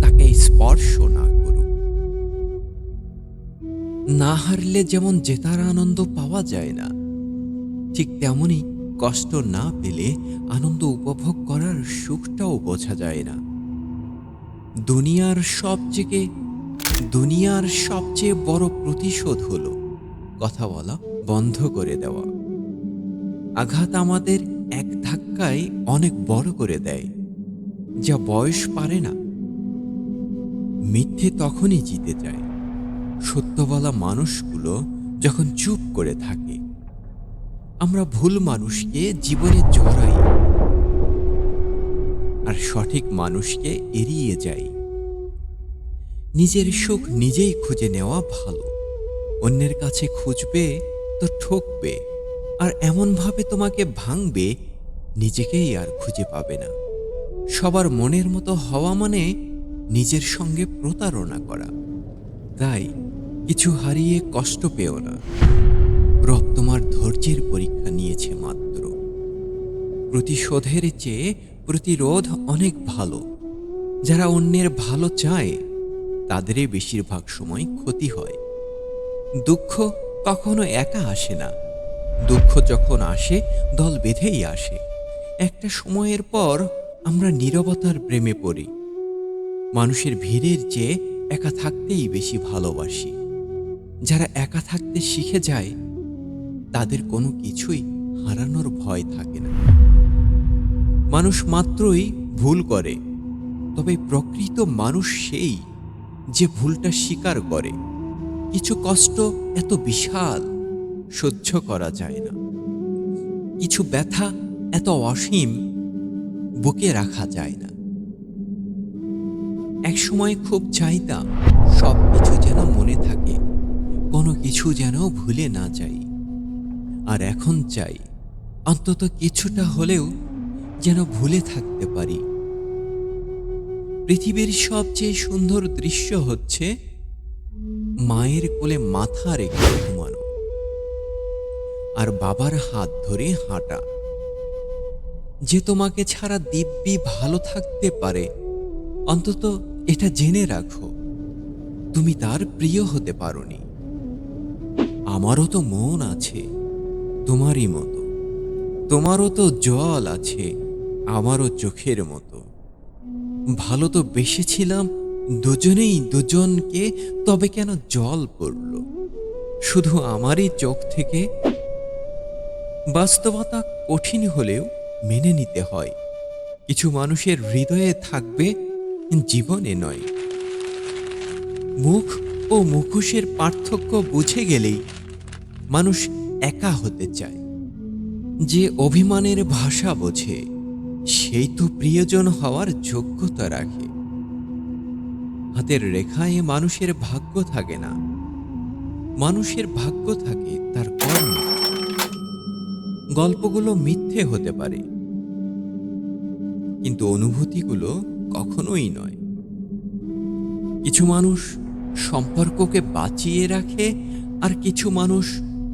তাকে স্পর্শ না করুক। না হারলে যেমন জেতার আনন্দ পাওয়া যায় না, ঠিক তেমনি কষ্ট না পেলে আনন্দ উপভোগ করার সুখটাও বোঝা যায় না। দুনিয়ার সবচেয়ে বড় প্রতিশোধ হলো কথা বলা বন্ধ করে দেওয়া। আঘাত আমাদের এক ধাক্কায় অনেক বড় করে দেয়, যা বয়স পারে না। মিথ্যে তখনই জিতে যায় সত্য বলা মানুষগুলো যখন চুপ করে থাকে। আমরা ভুল মানুষকে জীবনে জড়াই আর সঠিক মানুষকে এড়িয়ে যাই। নিজের সুখ নিজেই খুঁজে নেওয়া ভালো। অন্যের কাছে খুঁজবে তো ঠকবে, আর এমনভাবে তোমাকে ভাঙবে নিজেকেই আর খুঁজে পাবে না। সবার মনের মতো হওয়া মানে নিজের সঙ্গে প্রতারণা করা। তাই কিছু হারিয়ে কষ্ট পেও না। রব তোমার ধৈর্যের পরীক্ষা নিয়েছে মাত্র। প্রতিশোধের চেয়ে প্রতিরোধ অনেক ভালো। যারা অন্যের ভালো চায় তাদেরই বেশিরভাগ সময় ক্ষতি হয়। দুঃখ কখনো একা আসে না। দুঃখ যখন আসে দল বেঁধেই আসে। একটা সময়ের পর আমরা নীরবতার প্রেমে পড়ি। মানুষের ভিড়ের চেয়ে একা থাকতেই বেশি ভালোবাসি। যারা একা থাকতে শিখে যায় তাদের কোনো কিছুই হারানোর ভয় থাকে না। মানুষ মাত্রই ভুল করে, তবে প্রকৃত মানুষ সেই যে ভুলটা স্বীকার করে। কিছু কষ্ট এত বিশাল সহ্য করা যায় না। কিছু ব্যথা এত অসীম বুকে রাখা যায় না। এক সময় খুব চাইতাম সব কিছু যেন মনে থাকে, কোনো কিছু যেন ভুলে না যাই। আর এখন চাই অন্তত কিছুটা হলেও যেন ভুলে থাকতে পারি। পৃথিবীর সবচেয়ে সুন্দর দৃশ্য হচ্ছে মায়ের কোলে মাথা রেখে ঘুমানো আর বাবার হাত ধরে হাঁটা। যে তোমাকে ছাড়া দিব্যি ভালো থাকতে পারে, অন্তত এটা জেনে রাখো তুমি তার প্রিয় হতে পারোনি। আমারও তো মন আছে তোমারই মতো, তোমারও তো জল আছে আমারও চোখের মতো। ভালো তো বেসেছিলাম দুজনেই দুজনকে, তবে কেন জল পড়ল শুধু আমারই চোখ থেকে? বাস্তবতা কঠিন হলেও মেনে নিতে হয়। কিছু মানুষের হৃদয়ে থাকবে, জীবনে নয়। মুখ ও মুখোশের পার্থক্য বুঝে গেলেই মানুষ একা হতে চায়। যে অভিমানের ভাষা বোঝে সেই তো প্রিয়জন হওয়ার যোগ্যতা রাখে। হাতের রেখায় মানুষের ভাগ্য থাকে না, মানুষের ভাগ্য থাকে তার কর্ম। গল্পগুলো মিথ্যে হতে পারে, কিন্তু অনুভূতিগুলো কখনোই নয়। কিছু মানুষ সম্পর্ককে বাঁচিয়ে রাখে, আর কিছু মানুষ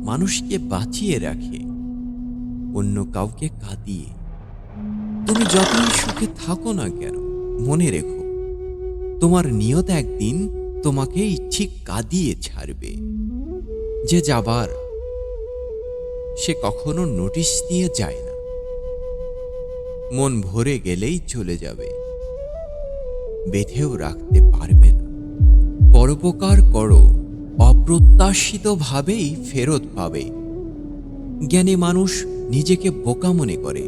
মানুষকে বাঁচিয়ে রাখে অন্য কাউকে কাঁদিয়ে। তুমি যতই সুখে থাকো না কেন, মনে রেখো তোমার নিয়ত একদিন তোমাকেই ঠিক কাঁদিয়ে ছাড়বে। যে যাবার সে কখনো নোটিশ দিয়ে যায় না, মন ভরে গেলেই চলে যাবে, বেঁধেও রাখতে পারবে না। পরোপকার করো, অপ্রত্যাশিতভাবেই ফেরত পাবে। জ্ঞানী মানুষ নিজেকে বোকা মনে করে,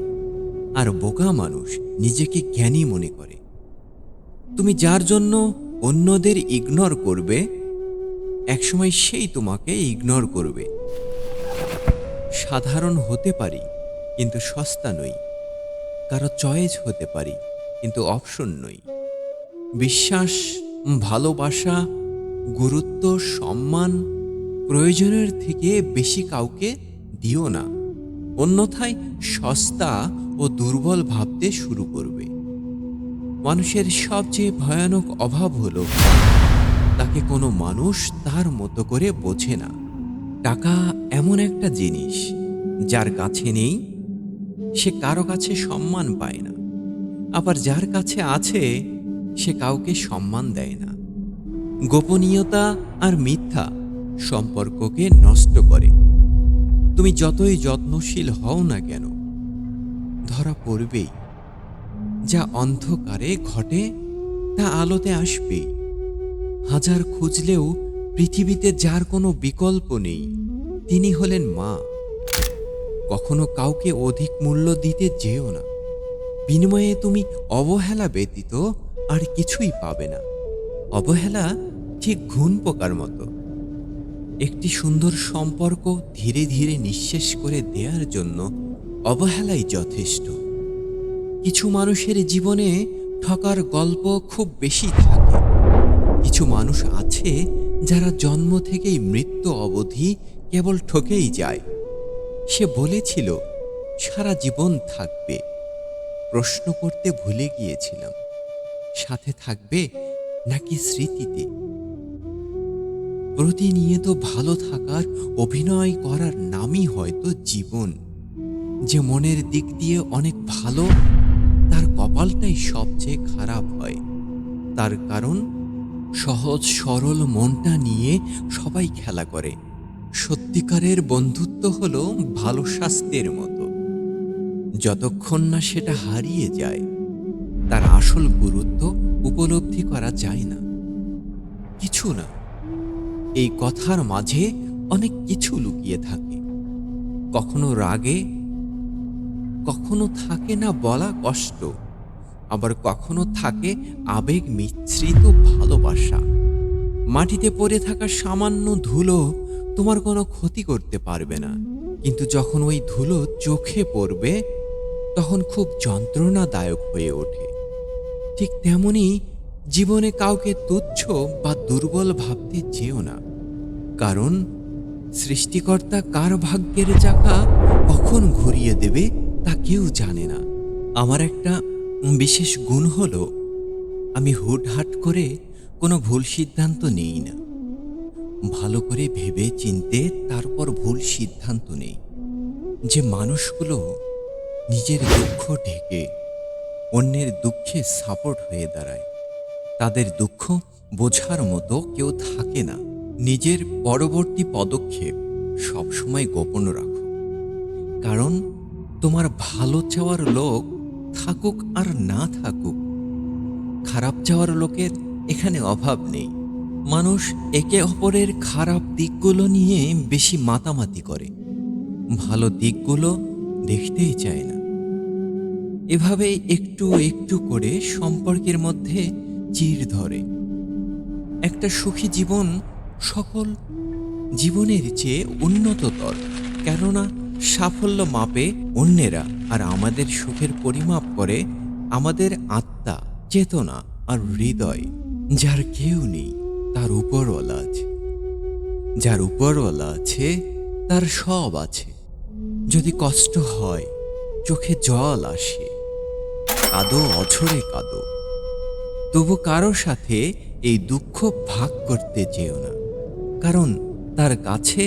আর বোকা মানুষ নিজেকে জ্ঞানী মনে করে। তুমি যার জন্য অন্যদের ইগনোর করবে, একসময় সেই তোমাকে ইগনোর করবে। সাধারণ হতে পারি কিন্তু সস্তা নই, কারো চয়েস হতে পারি কিন্তু অপশন নই। বিশ্বাস, ভালোবাসা, গুরুত্ব, সম্মান প্রয়োজনের থেকে বেশি কাউকে দিও না, অন্যথায় সস্তা ও দুর্বল ভাবতে শুরু করবে। মানুষের সবচেয়ে ভয়ানক অভাব হলো তাকে কোনো মানুষ তার মতো করে বোঝে না। টাকা এমন একটা জিনিস যার কাছে নেই সে কারো কাছে সম্মান পায় না, আবার যার কাছে আছে সে কাউকে সম্মান দেয় না। গোপনীয়তা আর মিথ্যা সম্পর্ককে নষ্ট করে। তুমি যতই যত্নশীল হও না কেন, ধরা পড়বেই। যা অন্ধকারে ঘটে তা আলোতে আসবেই। হাজার খুঁজলেও পৃথিবীতে যার কোনো বিকল্প নেই, তিনি হলেন মা। কখনো কাউকে অধিক মূল্য দিতে যেও না, বিনিময়ে তুমি অবহেলা ব্যতীত আর কিছুই পাবে না। অবহেলা ঠিক ঘুণ পোকার মতো, একটি সুন্দর সম্পর্ক ধীরে ধীরে নিঃশেষ করে দেওয়ার জন্য অবহেলাই যথেষ্ট। কিছু মানুষের জীবনে ঠকার গল্প খুব বেশি থাকে। কিছু মানুষ আছে যারা জন্ম থেকেই মৃত্যু অবধি কেবল ঠকেই যায়। সে বলেছিল সারা জীবন থাকবে। প্রশ্ন করতে ভুলে গিয়েছিলাম, সাথে থাকবে নাকি স্মৃতিতে? প্রতিনিয়ত ভালো থাকার অভিনয় করার নামই হয়তো জীবন। যে মনের দিক দিয়ে অনেক ভালো, তার কপালটাই সবচেয়ে খারাপ হয়। তার কারণ সহজ সরল মনটা নিয়ে সবাই খেলা করে। সত্যিকারের বন্ধুত্ব হলো ভালো স্বাস্থ্যের মতো, যতক্ষণ না সেটা হারিয়ে যায় তার আসল গুরুত্ব উপলব্ধি করা যায় না। কিছু না, এই কথার মাঝে অনেক কিছু লুকিয়ে থাকে। কখনো রাগে, কখনো থাকে না বলা কষ্ট, আবার কখনো থাকে আবেগ মিশ্রিত ভালোবাসা। মাটিতে পড়ে থাকা সামান্য ধুলো তোমার কোনো ক্ষতি করতে পারবে না, কিন্তু যখন ওই ধুলো চোখে পড়বে তখন খুব যন্ত্রণাদায়ক হয়ে ওঠে। ঠিক তেমনি জীবনে কাউকে তুচ্ছ বা দুর্বল ভাবতে চেও না, কারণ সৃষ্টিকর্তা কার ভাগ্যের চাকা কখন ঘুরিয়ে দেবে তা কেউ জানে না। আমার একটা বিশেষ গুণ হলো, আমি হুটহাট করে কোনো ভুল সিদ্ধান্ত নেই না। ভালো করে ভেবে চিনতে তারপর ভুল সিদ্ধান্ত নেই। যে মানুষগুলো নিজের দুঃখ ঢেকে অন্যের দুঃখে সাপোর্ট হয়ে দাঁড়ায়, তাদের দুঃখ বোঝার মতো কেউ থাকে না। নিজের পরবর্তী পদক্ষেপ সবসময় গোপন রাখো, কারণ তোমার ভালো চাওয়ার লোক থাকুক আর না থাকুক, খারাপ চাওয়ার লোকের এখানে অভাব নেই। মানুষ একে অপরের খারাপ দিকগুলো নিয়ে বেশি মাতামাতি করে, ভালো দিকগুলো দেখতেই চায় না। এভাবেই একটু একটু করে সম্পর্কের মধ্যে চির ধরে। একটা সুখী জীবন সকল জীবনের চেয়ে উন্নততর, কেননা সাফল্য মাপে অন্যেরা, আর আমাদের সুখের পরিমাপ করে আমাদের আত্মা, চেতনা আর হৃদয়। যার কেউ নেই তার উপরওয়ালা আছে, যার উপরওয়ালা আছে তার সব আছে। যদি কষ্ট হয়, চোখে জল আসে, কাঁদো অঝরে কাঁদো, তবু কারো সাথে এই দুঃখ ভাগ করতে চেও না, কারণ তার কাছে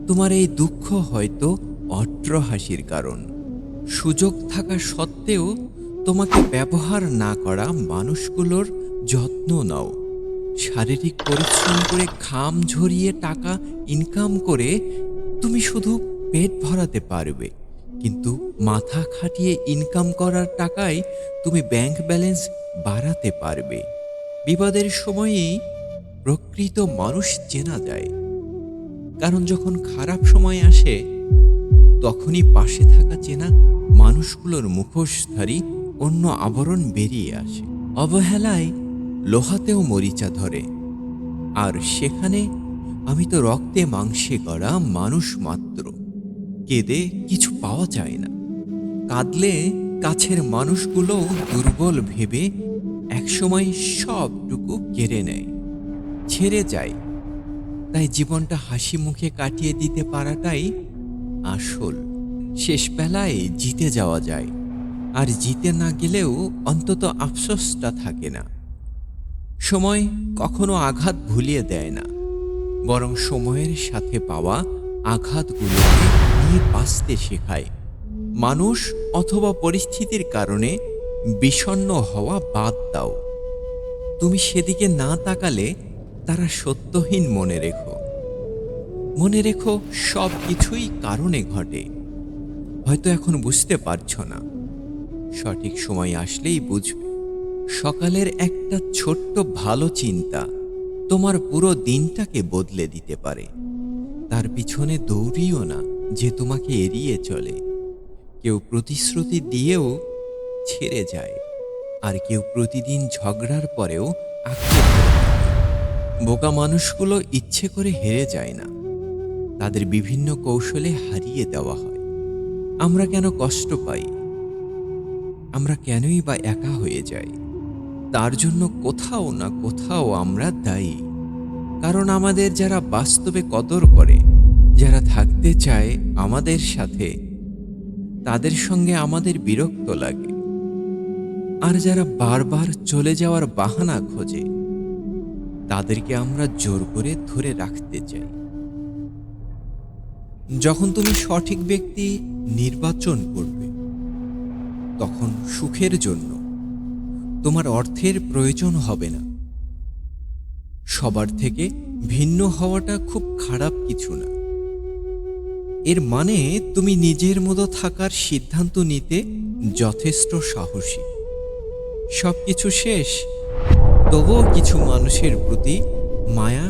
তোমার এই দুঃখ হয়তো অট্টহাসির কারণ। সুযোগ থাকা সত্ত্বেও তোমাকে ব্যবহার না করা মানুষগুলোর যত্ন নাও। শারীরিক পরিশ্রম করে ঘাম ঝরিয়ে টাকা ইনকাম করে তুমি শুধু পেট ভরাতে পারবে, কিন্তু মাথা খাটিয়ে ইনকাম করার টাকায় তুমি ব্যাংক ব্যালেন্স বাড়াতে পারবে। বিপদের সময়েই প্রকৃত মানুষ চেনা যায়, কারণ যখন খারাপ সময় আসে তখনই পাশে থাকা চেনা মানুষগুলোর মুখোশধারী অন্য আবরণ বেরিয়ে আসে। অবহেলায় লোহাতেও মরিচা ধরে, আর সেখানে আমি তো রক্তে মাংসে গড়া মানুষ মাত্র। কেঁদে কিছু পাওয়া যায় না, কাঁদলে কাছের মানুষগুলো দুর্বল ভেবে একসময় সবটুকু কেড়ে নেয়, ছেড়ে যায়। তাই জীবনটা হাসি মুখে কাটিয়ে দিতে পারাটাই আসল। শেষ বেলায় জিতে যাওয়া যায়, আর জিতে না গেলেও অন্তত আফসোসটা থাকে না। সময় কখনো আঘাত ভুলিয়ে দেয় না, বরং সময়ের সাথে পাওয়া আঘাতগুলোকে নিয়ে বাঁচতে শেখায়। মানুষ অথবা পরিস্থিতির কারণে বিষণ্ণ হওয়া বাদ দাও। তুমি সেদিকে না তাকালে তারা সত্যহীন মনে রেখো। মনে রেখো, সব কিছুই কারণে ঘটে। হয়তো এখন বুঝতে পারছো না, সঠিক সময় আসলেই বুঝবে। সকালের একটা ছোট্ট ভালো চিন্তা তোমার পুরো দিনটাকে বদলে দিতে পারে। তার পিছনে দৌড়িও না যে তোমাকে এড়িয়ে চলে। কেউ প্রতিশ্রুতি দিয়েও ছেড়ে যায়, আর কেউ প্রতিদিন ঝগড়ার পরেও আঁকড়ে ধরে। বোকা মানুষগুলো ইচ্ছে করে হেরে যায় না, তাদের বিভিন্ন কৌশলে হারিয়ে দেওয়া হয়। আমরা কেন কষ্ট পাই, আমরা কেনই বা একা হয়ে যাই, তার জন্য কোথাও না কোথাও আমরা দায়ী। কারণ আমাদের যারা বাস্তবে কদর করে, যারা থাকতে চায় আমাদের সাথে, তাদের সঙ্গে আমাদের বিরক্ত লাগে। আর যারা বারবার চলে যাওয়ার বাহানা খোঁজে, তাদেরকে আমরা জোর করে ধরে রাখতে চাই। যখন তুমি সঠিক ব্যক্তি নির্বাচন করবে, তখন সুখের জন্য তোমার অর্থের প্রয়োজন হবে না। সবার থেকে ভিন্ন হওয়াটা খুব খারাপ কিছু না। এর মানে তুমি নিজের মতো থাকার সিদ্ধান্ত নিতে যথেষ্ট সাহসী। সবকিছু শেষ, তবুও কিছু মানুষের প্রতি মায়া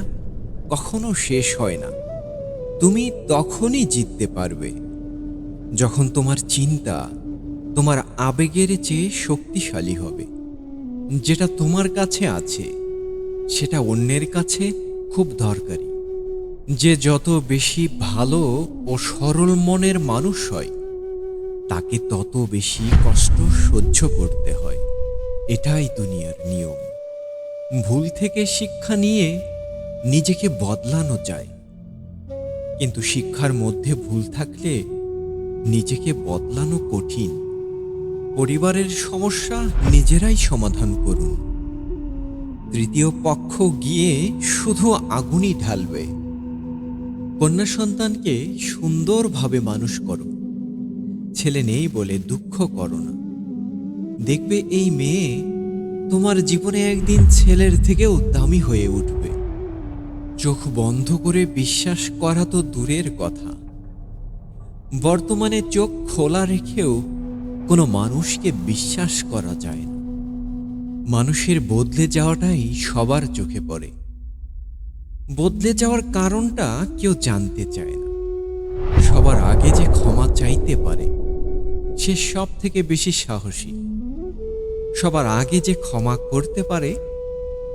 কখনো শেষ হয় না। তুমি তখনই জিততে পারবে যখন তোমার চিন্তা তোমার আবেগের চেয়ে শক্তিশালী হবে। যেটা তোমার কাছে আছে সেটা অন্যের কাছে খুব দরকারি। যে যত বেশি ভালো ও সরল মনের মানুষ হয়, তাকে তত বেশি কষ্ট সহ্য করতে হয়। এটাই দুনিয়ার নিয়ম। ভুল থেকে শিক্ষা নিয়ে নিজেকে বদলানো যায়, কিন্তু শিক্ষার মধ্যে ভুল থাকলে নিজেকে বদলানো কঠিন। পরিবারের সমস্যা নিজেরাই সমাধান করুন। তৃতীয় পক্ষ গিয়ে শুধু আগুনই ঢালবে। কন্যা সন্তানকে সুন্দরভাবে মানুষ করো। ছেলে নেই বলে দুঃখ করো না। দেখবে এই মেয়ে তোমার জীবনে একদিন ছেলের থেকেও দামি হয়ে উঠবে। চোখ বন্ধ করে বিশ্বাস করা তো দূরের কথা, বর্তমানে চোখ খোলা রেখেও কোনো মানুষকে বিশ্বাস করা যায় না। মানুষের বদলে যাওয়াটাই সবার চোখে পড়ে। বদলে যাওয়ার কারণটা কেউ জানতে চায় না। সবার আগে যে ক্ষমা চাইতে পারে, সে সব থেকে বেশি সাহসী। সবার আগে যে ক্ষমা করতে পারে,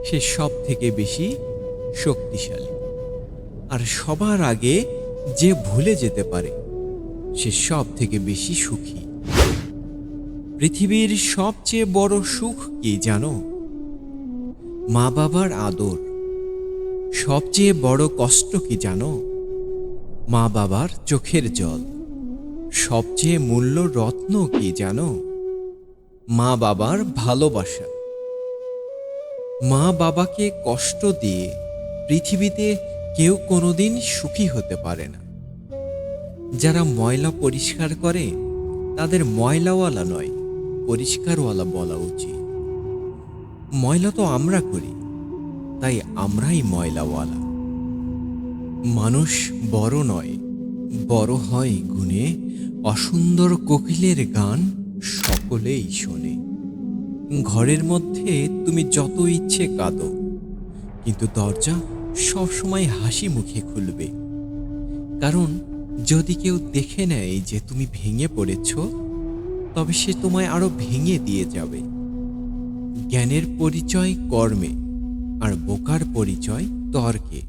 সে সব থেকে বেশি শক্তিশালী। আর সবার আগে যে ভুলে যেতে পারে, সে সব থেকে বেশি সুখী। পৃথিবীর সবচেয়ে বড় সুখ কি জানো? মা বাবার আদর। সবচেয়ে বড় কষ্ট কি জানো? মা বাবার চোখের জল। সবচেয়ে মূল্য রত্ন কি জানো? মা বাবার ভালোবাসা। মা বাবাকে কষ্ট দিয়ে পৃথিবীতে কেউ কোনোদিন সুখী হতে পারে না। যারা ময়লা পরিষ্কার করে, তাদের ময়লাওয়ালা নয়, পরিষ্কারওয়ালা বলা উচিত। ময়লা তো আমরা করি, তাই আমরাই ময়লাওয়ালা। মানুষ বড় নয়, বড় হয় গুণে। অসুন্দর কোকিলের গান সকলেই শোনে। ঘরের মধ্যে তুমি যত ইচ্ছে কাঁদো, কিন্তু দরজা সবসময় হাসি মুখে খুলবে। কারণ যদি কেউ দেখে নেয় যে তুমি ভেঙে পড়েছ, তবে সে তোমায় আরো ভেঙে দিয়ে যাবে। জ্ঞানের পরিচয় কর্মে, আর বোকার পরিচয় তর্কে।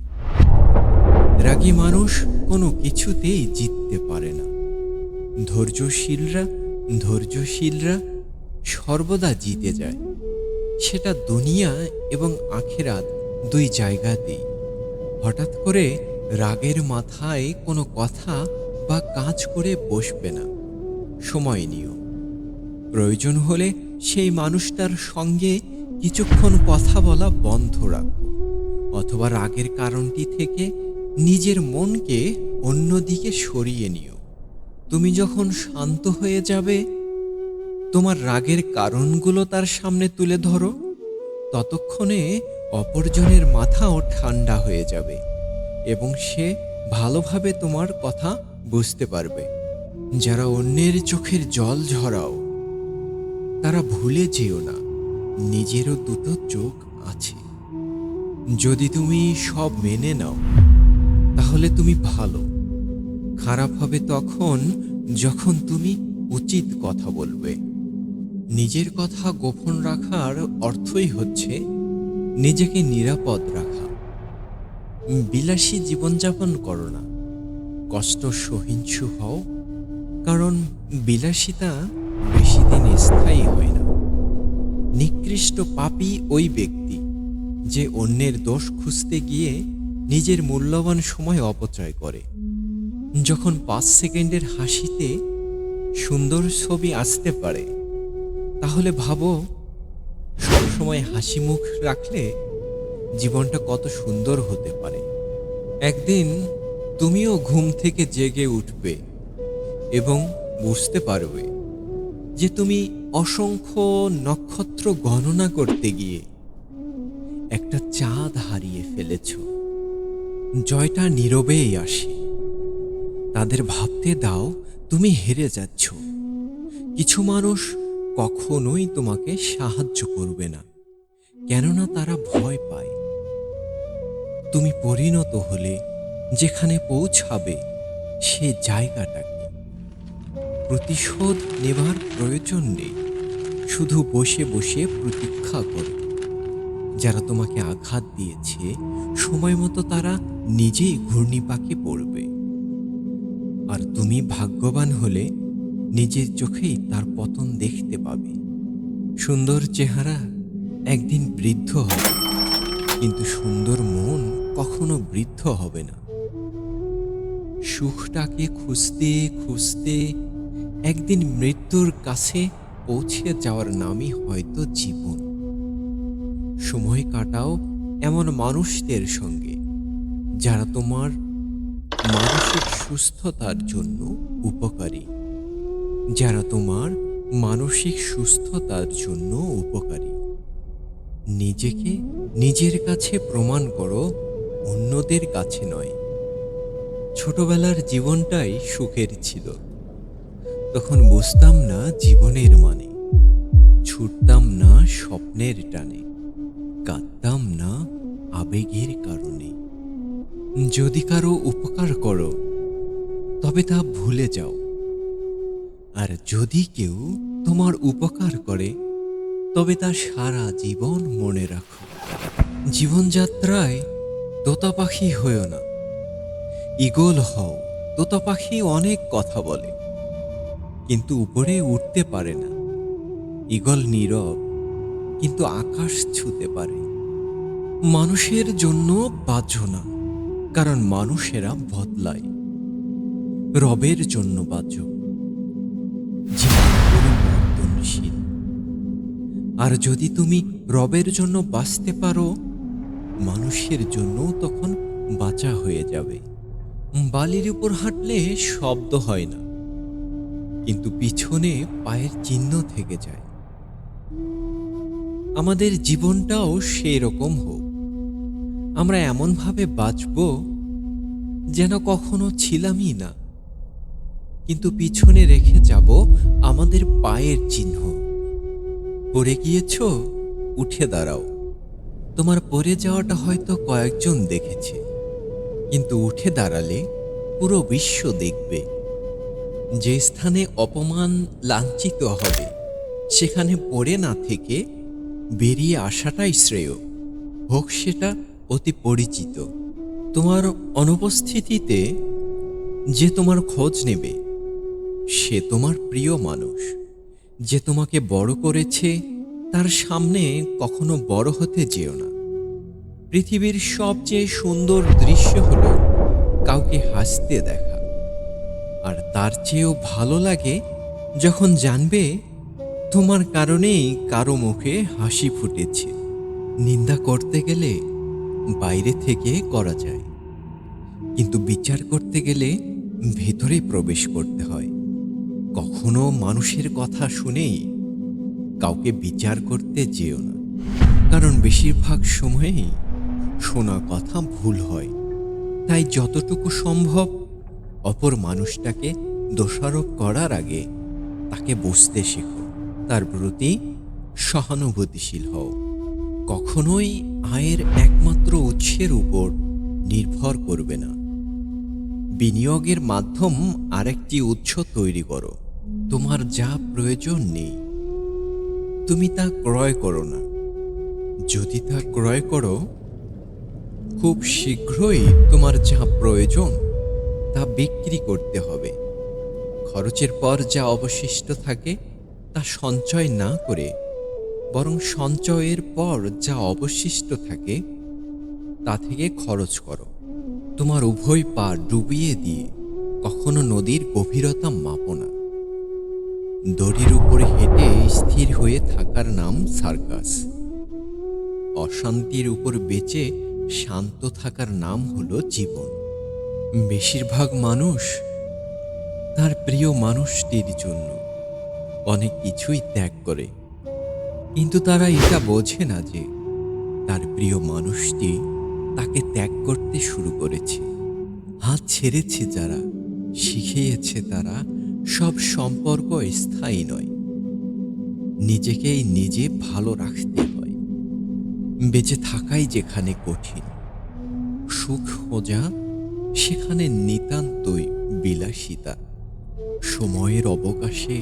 রাগী মানুষ কোনো কিছুতেই জিততে পারে না। ধৈর্যশীলরা সর্বদা জিতে যায়। সেটা দুনিয়া এবং আখিরাত দুই জায়গাতেই। হঠাৎ করে রাগের মাথায় কোনো কথা বা কাজ করে বসবে না। সময় নিও। প্রয়োজন হলে সেই মানুষটার সঙ্গে কিছুক্ষণ কথা বলা বন্ধ রাখো, অথবা রাগের কারণটি থেকে নিজের মনকে অন্যদিকে সরিয়ে নিও। তুমি যখন শান্ত হয়ে যাবে, তোমার রাগের কারণগুলো তার সামনে তুলে ধরো। ততক্ষণে অপরজনের মাথাও ঠান্ডা হয়ে যাবে এবং সে ভালোভাবে তোমার কথা বুঝতে পারবে। যারা অন্যের চোখের জল ঝরাও, তারা ভুলে যেও না নিজেরও দুটো চোখ আছে। যদি তুমি সব মেনে নাও, তাহলে তুমি ভালো। খারাপ হবে তখন যখন তুমি উচিত কথা বলবে। নিজের কথা গোপন রাখার অর্থই হচ্ছে নিজেকে নিরাপদ রাখা। বিলাসী জীবনযাপন করো না, কষ্ট সহিষ্ণু হও। কারণ বিলাসিতা বেশি দিন স্থায়ী হয় না। নিকৃষ্ট পাপী ওই ব্যক্তি যে অন্যের দোষ খুঁজতে গিয়ে নিজের মূল্যবান সময় অপচয় করে। যখন 5 সেকেন্ডের হাসিতে সুন্দর ছবি আসতে পারে, তাহলে ভাবো সবসময় হাসি মুখ রাখলে জীবনটা কত সুন্দর হতে পারে। একদিন তুমিও ঘুম থেকে জেগে উঠবে এবং বুঝতে পারবে যে তুমি অসংখ্য নক্ষত্র গণনা করতে গিয়ে একটা চাঁদ হারিয়ে ফেলেছ। জয়টা নীরবেই আসে। তাদের ভাবতে দাও তুমি হেরে যাচ্ছ। কিছু মানুষ কখনোই তোমাকে সাহায্য করবে না, কেননা তারা ভয় পায়। তুমি পরিণত হলে যেখানে পৌঁছাবে সে জায়গাটাকে প্রতিশোধ নেবার প্রয়োজন নেই। শুধু বসে বসে প্রতীক্ষা করো। যারা তোমাকে আঘাত দিয়েছে, সময় মতো তারা নিজেই ঘূর্ণিপাকে পড়বে। আর তুমি ভাগ্যবান হলে নিজের চোখেই তার পতন দেখতে পাবে। সুন্দর চেহারা একদিন বৃদ্ধ হবে, কিন্তু সুন্দর মন কখনো বৃদ্ধ হবে না। সুখটাকে খুঁজতে খুঁজতে একদিন মৃত্যুর কাছে পৌঁছে যাওয়ার নামই হয়তো জীবন। সময় কাটাও এমন মানুষদের সঙ্গে যারা তোমার মানসিক সুস্থতার জন্য উপকারী। যারা তোমার মানসিক সুস্থতার জন্য উপকারী। নিজেকে নিজের কাছে প্রমাণ করো, অন্যদের কাছে নয়। ছোটবেলার জীবনটাই সুখের ছিল। তখন বুঝতাম না জীবনের মানে, ছুটতাম না স্বপ্নের টানে, কাঁদতাম না আবেগের কারণে। যদি কারো উপকার করো তবে তা ভুলে যাও, আর যদি কেউ তোমার উপকার করে তবে তা সারা জীবন মনে রাখো। জীবনযাত্রায় তোতা পাখি হয়েও না, ঈগল হও। তোতা পাখি অনেক কথা বলে, কিন্তু উপরে উঠতে পারে না। ঈগল নীরব, কিন্তু আকাশ ছুঁতে পারে। মানুষের জন্য বাঁচো না, কারণ মানুষেরা বদলায়। রবের জন্য বাঁচো, যিনি পরিবর্তনশীল। আর যদি তুমি রবের জন্য বাঁচতে পারো, মানুষের জন্যও তখন বাঁচা হয়ে যাবে। বালির উপর হাঁটলে শব্দ হয় না, কিন্তু পিছনে পায়ের চিহ্ন থেকে যায়। আমাদের জীবনটাও সেই রকম হোক। আমরা এমনভাবে বাঁচব যেন কখনো ছিলামই না, কিন্তু পিছনে রেখে যাব আমাদের পায়ের চিহ্ন। পড়ে গিয়েছ, উঠে দাঁড়াও। তোমার পড়ে যাওয়াটা হয়তো কয়েকজন দেখেছে, কিন্তু উঠে দাঁড়ালে পুরো বিশ্ব দেখবে। যে স্থানে অপমান লাঞ্ছিত হবে, সেখানে পড়ে না থেকে বেরিয়ে আসাটাই শ্রেয়, হোক সেটা অতি পরিচিত। তোমার অনুপস্থিতিতে যে তোমার খোঁজ নেবে সে তোমার প্রিয় মানুষ। যে তোমাকে বড় করেছে তার সামনে কখনো বড় হতে যেও না। পৃথিবীর সবচেয়ে সুন্দর দৃশ্য হলো কাউকে হাসতে দেখা, আর তার চেয়েও ভালো লাগে যখন জানবে তোমার কারণেই কারো মুখে হাসি ফুটেছে। নিন্দা করতে গেলে বাইরে থেকে করা যায়, কিন্তু বিচার করতে গেলে ভেতরে প্রবেশ করতে হয়। কখনো মানুষের কথা শুনেই কাউকে বিচার করতে যেও না, কারণ বেশিরভাগ সময়েই শোনা কথা ভুল হয়। তাই যতটুকু সম্ভব অপর মানুষটাকে দোষারোপ করার আগে তাকে বুঝতে শেখো, তার প্রতি সহানুভূতিশীল হও। কখনোই আয়ের একমাত্র উৎসের উপর নির্ভর করবে না। বিনিয়োগের মাধ্যম আরেকটি উৎস তৈরি করো। তোমার যা প্রয়োজন নেই তুমি তা ক্রয় করো না। যদি তা ক্রয় করো, খুব শীঘ্রই তোমার যা প্রয়োজন তা বিক্রি করতে হবে। খরচের পর যা অবশিষ্ট থাকে তা সঞ্চয় না করে বরং সঞ্চয়ের পর যা অবশিষ্ট থাকে তা থেকে খরচ করো। তোমার উভয় পা ডুবিয়ে দিয়ে কখনো নদীর গভীরতা মাপো না। দড়ির উপরে হেঁটে স্থির হয়ে থাকার নাম সার্কাস। অশান্তির উপর বেঁচে শান্ত থাকার নাম হলো জীবন। বেশিরভাগ মানুষ তার প্রিয় মানুষটির জন্য অনেক কিছুই ত্যাগ করে, কিন্তু তারা এটা বোঝে না যে তার প্রিয় মানুষটি তাকে ত্যাগ করতে শুরু করেছে। হাত ছেড়েছে যারা, শিখিয়েছে তারা, সব সম্পর্ক স্থায়ী নয়। নিজেকেই নিজে ভালো রাখতে হয়। বেঁচে থাকাই যেখানে কঠিন, সুখ খোঁজা সেখানে নিতান্তই বিলাসিতা। সময়ের অবকাশে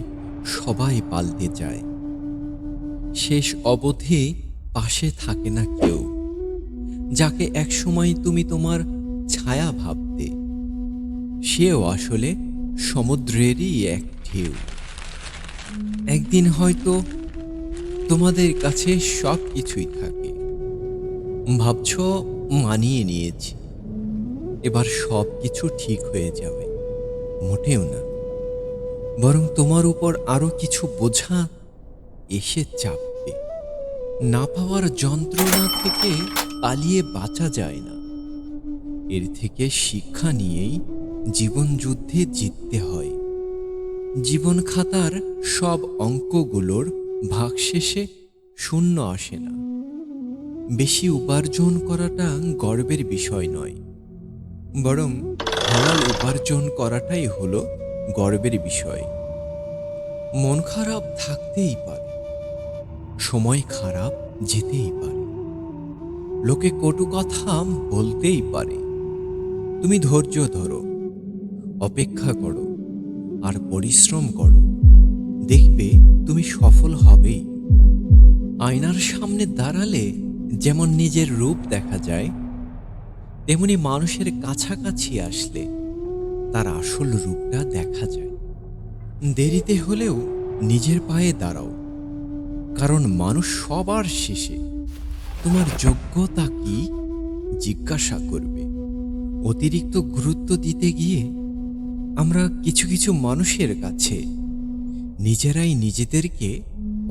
সবাই পাল্টে যায়, শেষ অবধি পাশে থাকে না কেউ। যাকে একসময় তুমি তোমার ছায়া ভাবতে, সেও আসলে সমুদ্রেরই এক ঢেউ। একদিন হয়তো তোমাদের কাছে সব কিছুই থাকে, ভাবছ মানিয়ে নিয়েছি, এবার সব কিছু ঠিক হয়ে যাবে। মোটেও না, বরং তোমার উপর আরো কিছু বোঝা এসে চাপবে। না পাওয়ার যন্ত্রণা থেকে পালিয়ে বাঁচা যায় না। এর থেকে শিক্ষা নিয়েই জীবন যুদ্ধে জিততে হয়। জীবন খাতার সব অঙ্কগুলোর ভাগশেষে শূন্য আসে না। বেশি উপার্জন করাটা গর্বের বিষয় নয়, বরং হালাল উপার্জন করাটাই হলো গর্বের বিষয়। মন খারাপ থাকতেই পারে, সময় খারাপ যেতেই পারে, লোকে কটু কথা বলতেই পারে। তুমি ধৈর্য ধরো, অপেক্ষা করো আর পরিশ্রম করো, দেখবে তুমি সফল হবেই। আয়নার সামনে দাঁড়ালে যেমন নিজের রূপ দেখা যায়, তেমনি মানুষের কাছাকাছি আসলে তার আসল রূপটা দেখা যায়। দেরিতে হলেও নিজের পায়ে দাঁড়াও, কারণ মানুষ সবার শেষে তোমার যোগ্যতা কি জিজ্ঞাসা করবে। অতিরিক্ত গুরুত্ব দিতে গিয়ে আমরা কিছু কিছু মানুষের কাছে নিজেরাই নিজেদেরকে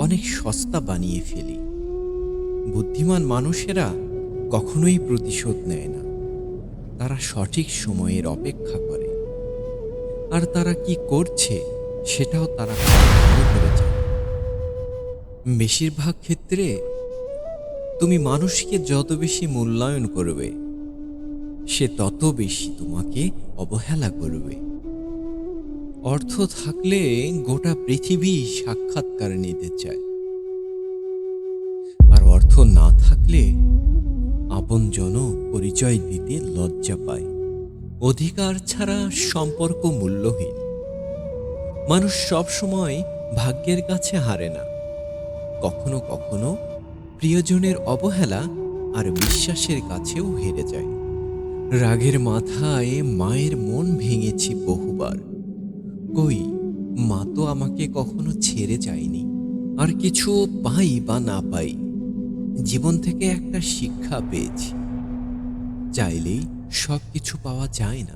অনেক সস্তা বানিয়ে ফেলি। বুদ্ধিমান মানুষেরা কখনোই প্রতিশোধ নেয় না, তারা সঠিক সময়ের অপেক্ষা করে। আর তারা কি করছে সেটাও তারা ভালো করে জানে। বেশিরভাগ ক্ষেত্রে তুমি মানুষকে যত বেশি মূল্যায়ন করবে, সে তত বেশি তোমাকে অবহেলা করবে। অর্থ থাকলে গোটা পৃথিবী সাক্ষাৎকার নিতে চায়, আর অর্থ না থাকলে আপনজনও পরিচয় দিতে লজ্জা পায়। অধিকার ছাড়া সম্পর্ক মূল্যহীন। মানুষ সবসময় ভাগ্যের কাছে হারে না, কখনো কখনো প্রিয়জনের অবহেলা আর বিশ্বাসের কাছেও হেরে যায়। রাগের মাথায় মায়ের মন ভেঙেছি বহুবার, কই মা তো আমাকে কখনো ছেড়ে যায়নি। আর কিছু পাই বা না পাই, জীবন থেকে একটা শিক্ষা পেয়েছি, চাইলেই সব কিছু পাওয়া যায় না।